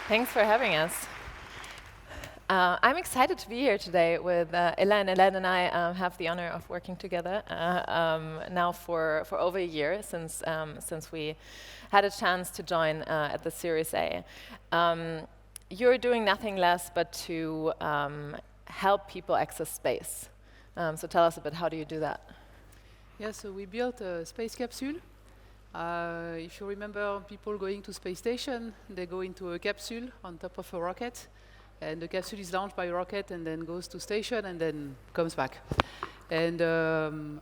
Thanks for having us. I'm excited to be here today with Helene. Helene and I have the honor of working together now for over a year since we had a chance to join at the Series A. You're doing nothing less but to help people access space. So tell us a bit, how do you do that? Yeah, so we built a space capsule. If you remember people going to space station, they go into a capsule on top of a rocket, and the capsule is launched by a rocket and then goes to station and then comes back. And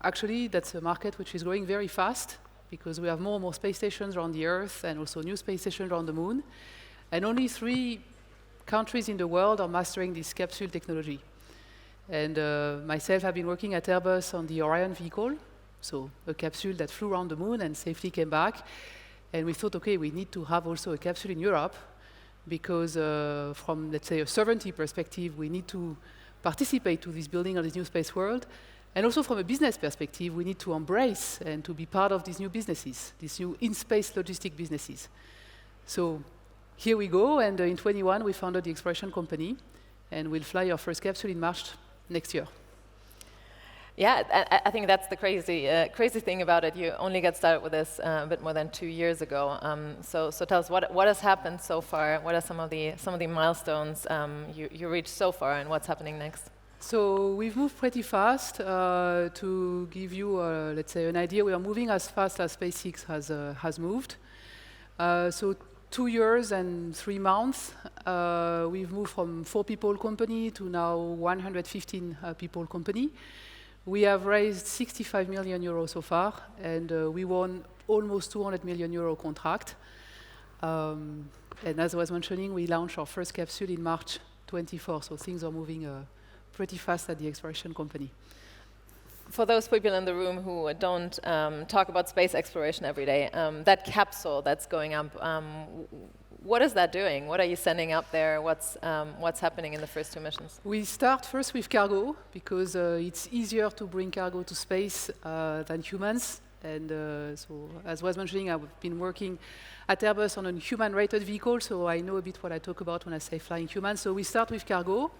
actually, that's a market which is growing very fast because we have more and more space stations around the Earth and also new space stations around the Moon. And only 3 countries in the world are mastering this capsule technology. And myself, I've been working at Airbus on the Orion vehicle, so a capsule that flew around the Moon and safely came back. And we thought, okay, we need to have also a capsule in Europe because from, let's say, a sovereignty perspective, we need to participate to this building of this new space world. And also from a business perspective, we need to embrace and to be part of these new businesses, these new in-space logistic businesses. So here we go, and in 21 we founded the exploration company, and we'll fly our first capsule in March next year. Yeah, I think that's the crazy thing about it. You only got started with this a bit more than 2 years ago. So tell us what has happened so far. What are some of the milestones you reached so far, and what's happening next? So we've moved pretty fast. To give you, let's say, an idea, we are moving as fast as SpaceX has moved. So 2 years and 3 months, we've moved from 4-people company to now 115 people company. We have raised 65 million euros so far, and we won almost 200 million euro contract. And as I was mentioning, we launched our first capsule in March 24, so things are moving pretty fast at the exploration company. For those people in the room who don't talk about space exploration every day, that capsule that's going up, what is that doing? What are you sending up there? What's happening in the first 2 missions? We start first with cargo, because it's easier to bring cargo to space than humans. And so, as I was mentioning, I've been working at Airbus on a human-rated vehicle, so I know a bit what I talk about when I say flying humans. So we start with cargo.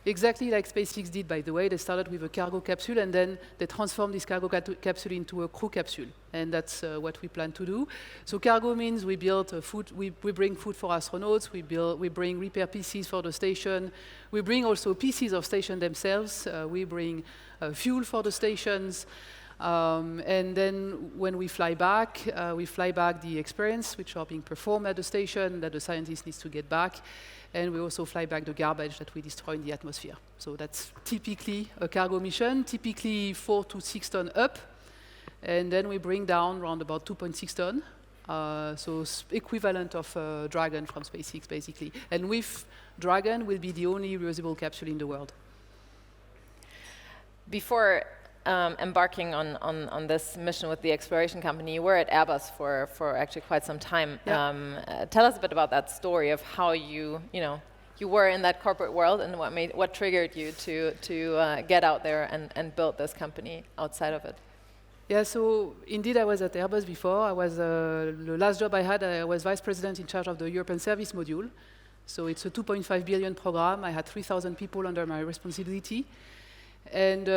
Exactly like SpaceX did, by the way. They started with a cargo capsule, and then they transformed this cargo capsule into a crew capsule. And that's what we plan to do. So cargo means we build food. We bring food for astronauts. We bring repair PCs for the station. We bring also PCs of station themselves. We bring fuel for the stations. And then when we fly back the experiments which are being performed at the station that the scientist needs to get back. And we also fly back the garbage that we destroy in the atmosphere. So that's typically a cargo mission, typically 4 to 6 tons up. And then we bring down around about 2.6 tons. So equivalent of Dragon from SpaceX, basically. And with Dragon, we'll be the only reusable capsule in the world. Before embarking on this mission with the exploration company, you were at Airbus for actually quite some time. Yeah. Tell us a bit about that story of how you were in that corporate world and what triggered you to get out there and build this company outside of it. Yeah, so indeed I was at Airbus before. I was the last job I had. I was vice president in charge of the European service module. So it's a 2.5 billion program. I had 3,000 people under my responsibility. And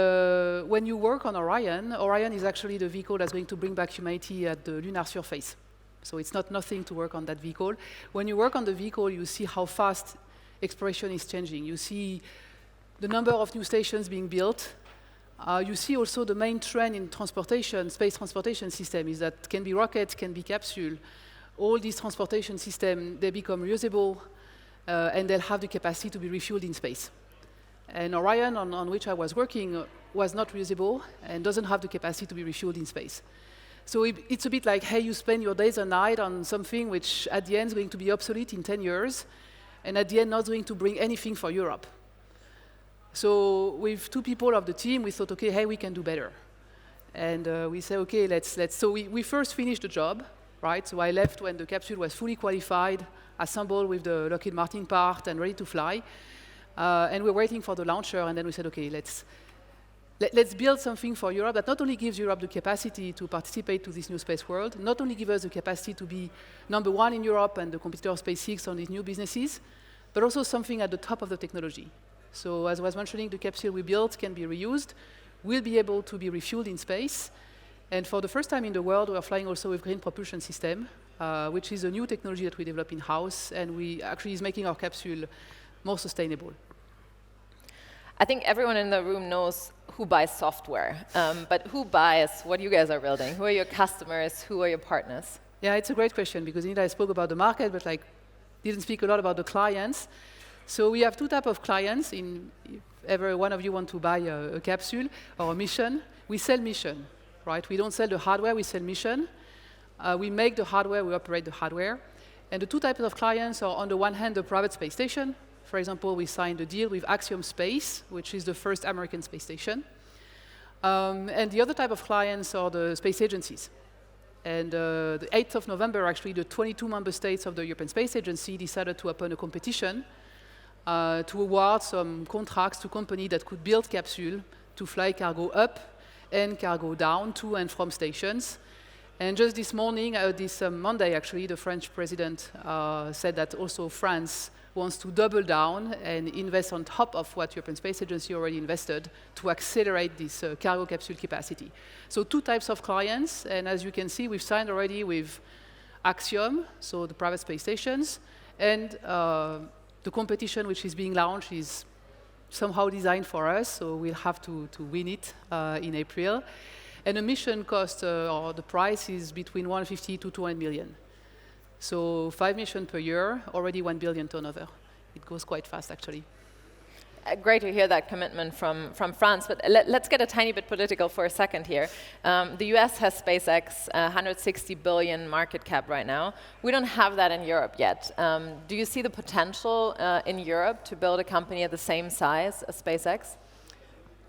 when you work on Orion is actually the vehicle that's going to bring back humanity at the lunar surface. So it's not nothing to work on that vehicle. When you work on the vehicle, you see how fast exploration is changing. You see the number of new stations being built. You see also the main trend in transportation, space transportation system, is that can be rocket, can be capsule. All these transportation systems, they become reusable, and they'll have the capacity to be refueled in space. And Orion, on which I was working, was not reusable and doesn't have the capacity to be refueled in space. So it's a bit like, hey, you spend your days and night on something which at the end is going to be obsolete in 10 years, and at the end not going to bring anything for Europe. So with 2 people of the team, we thought, okay, hey, we can do better. And we said, okay, let's. So we first finished the job, right? So I left when the capsule was fully qualified, assembled with the Lockheed Martin part and ready to fly. And we're waiting for the launcher, and then we said, okay, let's let's build something for Europe that not only gives Europe the capacity to participate to this new space world, not only give us the capacity to be number one in Europe and the competitor of SpaceX on these new businesses, but also something at the top of the technology. So as I was mentioning, the capsule we built can be reused, will be able to be refueled in space, and for the first time in the world, we are flying also with green propulsion system, which is a new technology that we develop in-house, and we actually is making our capsule more sustainable. I think everyone in the room knows who buys software, but who buys what you guys are building? Who are your customers? Who are your partners? Yeah, it's a great question, because indeed I spoke about the market, but didn't speak a lot about the clients. So we have two types of clients. If ever one of you want to buy a capsule or a mission, we sell mission, right? We don't sell the hardware, we sell mission. We make the hardware, we operate the hardware. And the two types of clients are, on the one hand, the private space station. For example, we signed a deal with Axiom Space, which is the first American space station. And the other type of clients are the space agencies. And the 8th of November, actually, the 22 member states of the European Space Agency decided to open a competition to award some contracts to companies that could build capsule to fly cargo up and cargo down to and from stations. And just this morning, this Monday, actually, the French president said that also France wants to double down and invest on top of what European Space Agency already invested to accelerate this cargo capsule capacity. So two types of clients, and as you can see, we've signed already with Axiom, so the private space stations, and the competition which is being launched is somehow designed for us, so we'll have to win it in April. And the mission cost, or the price, is between 150 to 200 million. So 5 missions per year, already 1 billion turnover. It goes quite fast, actually. Great to hear that commitment from France, but let's get a tiny bit political for a second here. The US has SpaceX, 160 billion market cap right now. We don't have that in Europe yet. Do you see the potential in Europe to build a company at the same size as SpaceX?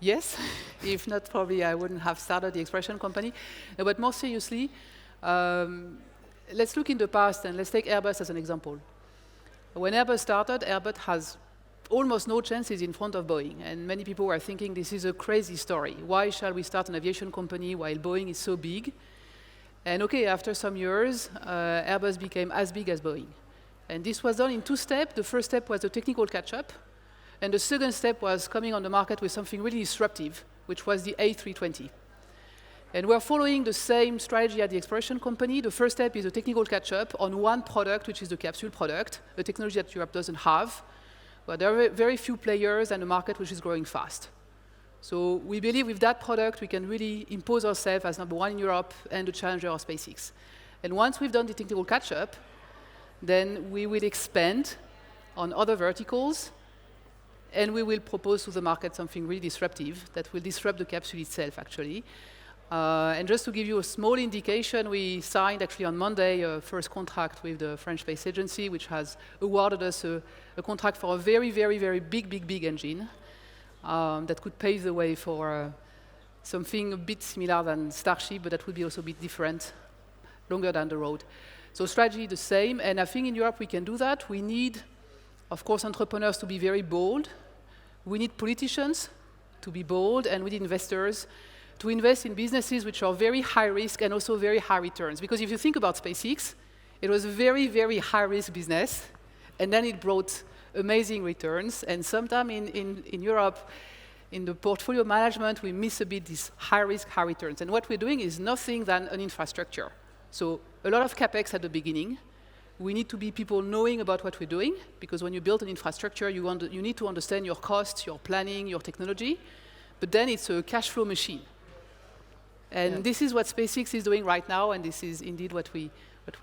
Yes, if not, probably I wouldn't have started the Expression company. But more seriously, let's look in the past and let's take Airbus as an example. When Airbus started, Airbus has almost no chances in front of Boeing. And many people were thinking this is a crazy story. Why shall we start an aviation company while Boeing is so big? And okay, after some years, Airbus became as big as Boeing. And this was done in 2 steps. The first step was the technical catch-up. And the second step was coming on the market with something really disruptive, which was the A320. And we're following the same strategy at the Expression company. The first step is a technical catch-up on one product, which is the capsule product, a technology that Europe doesn't have. But there are very few players and a market which is growing fast. So we believe with that product, we can really impose ourselves as number one in Europe and the challenger of SpaceX. And once we've done the technical catch-up, then we will expand on other verticals, and we will propose to the market something really disruptive that will disrupt the capsule itself, actually. And just to give you a small indication, we signed actually on Monday a first contract with the French Space Agency, which has awarded us a contract for a very, very, very big engine that could pave the way for something a bit similar than Starship, but that would be also a bit different, longer down the road. So strategy the same, and I think in Europe we can do that. We need, of course, entrepreneurs to be very bold. We need politicians to be bold, and we need investors to invest in businesses which are very high risk and also very high returns. Because if you think about SpaceX, it was a very, very high risk business, and then it brought amazing returns. And sometimes in Europe, in the portfolio management, we miss a bit these high risk, high returns. And what we're doing is nothing than an infrastructure. So a lot of capex at the beginning. We need to be people knowing about what we're doing, because when you build an infrastructure, you need to understand your costs, your planning, your technology. But then it's a cash flow machine. And this is what SpaceX is doing right now, and this is indeed what we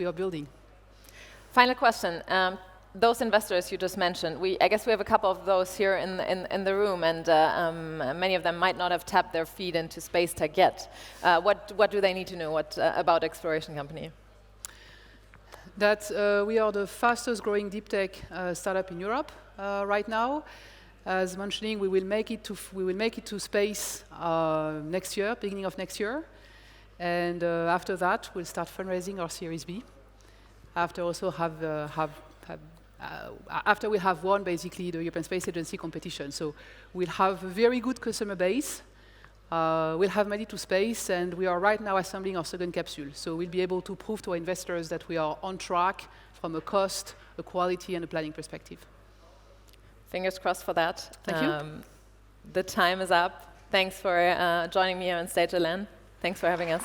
are building. Final question. Those investors you just mentioned, I guess we have a couple of those here in the room, and many of them might not have tapped their feet into space tech yet. What do they need to know about Exploration Company? That we are the fastest growing deep tech startup in Europe right now. As mentioning, we will make it to space next year, beginning of next year, and after that we'll start fundraising our Series B. After we have won basically the European Space Agency competition, so we'll have a very good customer base. We'll have made it to space, and we are right now assembling our second capsule. So we'll be able to prove to our investors that we are on track from a cost, a quality, and a planning perspective. Fingers crossed for that. Thank you. The time is up. Thanks for joining me on stage, Helene. Thanks for having us.